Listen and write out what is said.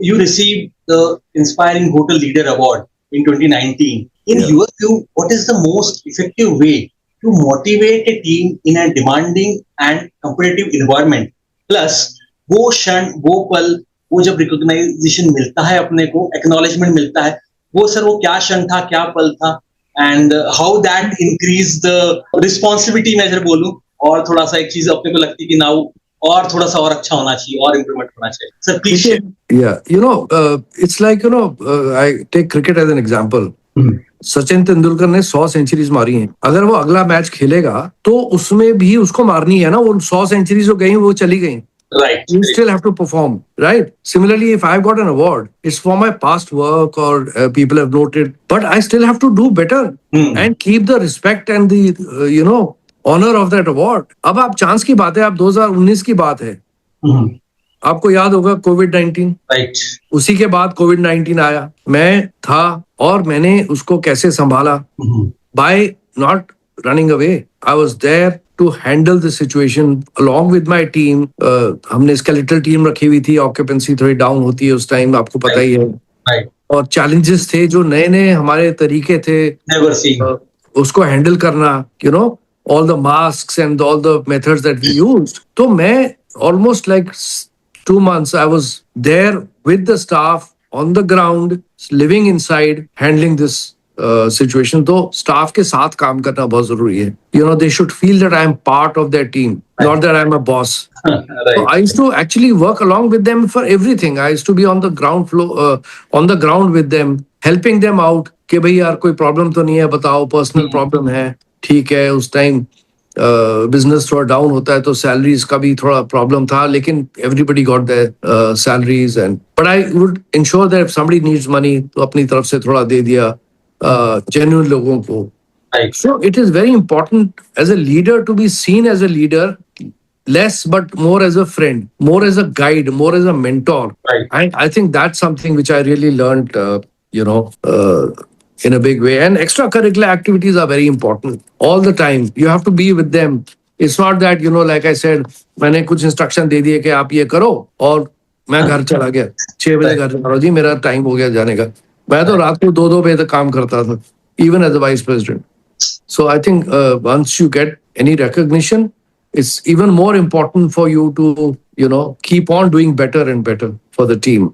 You received the Inspiring Hotel Leader Award in 2019. In Yeah. your view, what is the most effective way to motivate a team in a demanding and competitive environment? Plus, वो क्षण, वो पल, वो जब recognition मिलता है अपने को, एक्नॉलेजमेंट मिलता है, वो सर वो क्या क्षण था, क्या पल था, and how that increase the responsibility मैं अगर बोलूँ, और थोड़ा सा एक चीज अपने को लगती है कि नाउ और थोड़ा सा और अच्छा होना चाहिए और इम्प्रूवमेंट होना चाहिए. Sir please share. Yeah, it's like, I take cricket as an example. Sachin Tendulkar ने 100 सेंचुरीज मारी हैं. अगर वो अगला मैच खेलेगा तो उसमें भी उसको मारनी है ना. वो 100 सेंचुरीज जो गई वो चली गई. Right. You still have to perform, right? Similarly, if I've got an award, it's for my past work or people have noted, but I still have to do better and keep the respect and the, honor of that award. अब आप chance की बात है, आप 2019 की बात है. आपको याद होगा कोविड-19. Right. उसी के बाद कोविड-19 आया. मैं था और मैंने उसको कैसे संभाला. By not running away, I was there to handle the situation along with my team. हमने skeletal team रखी हुई थी. Occupancy थोड़ी डाउन होती है उस टाइम, आपको पता ही है. Right. और challenges थे, जो नए नए हमारे तरीके थे Never seen. उसको हैंडल करना, all the masks and all the methods that we used. तो मैं almost like 2 months I was there with the staff on the ground, living inside, handling this situation. तो staff के साथ काम करना बहुत जरूरी है. They should feel that I am part of their team, not that I am a boss. Right. So I used to actually work along with them for everything. I used to be on the ground floor, on the ground with them, helping them out. कि भाई यार कोई problem तो नहीं है, बताओ, personal problem है, ठीक है. उस टाइम बिजनेस थोड़ा डाउन होता है तो सैलरीज का भी थोड़ा प्रॉब्लम था, लेकिन everybody got there salaries and but I would ensure that if somebody needs money तो अपनी तरफ से थोड़ा दे दिया जेन्युइन लोगों को. Right. So it is very important as a leader to be seen as a leader, less but more as a friend, more as a guide, more as a mentor. Right. And I think that's something which I really learned, in a big way. And extracurricular activities are very important all the time. You have to be with them. It's not that, like I said, मैंने कुछ instruction दे दिए कि आप ये करो और मैं घर चला गया. 6 बजे घर चला जी, मेरा टाइम हो गया जाने का. मैं तो रात को 2-2 बजे तक काम करता था, even as a vice president. So I think once you get any recognition, it's even more important for you to, keep on doing better and better for the team.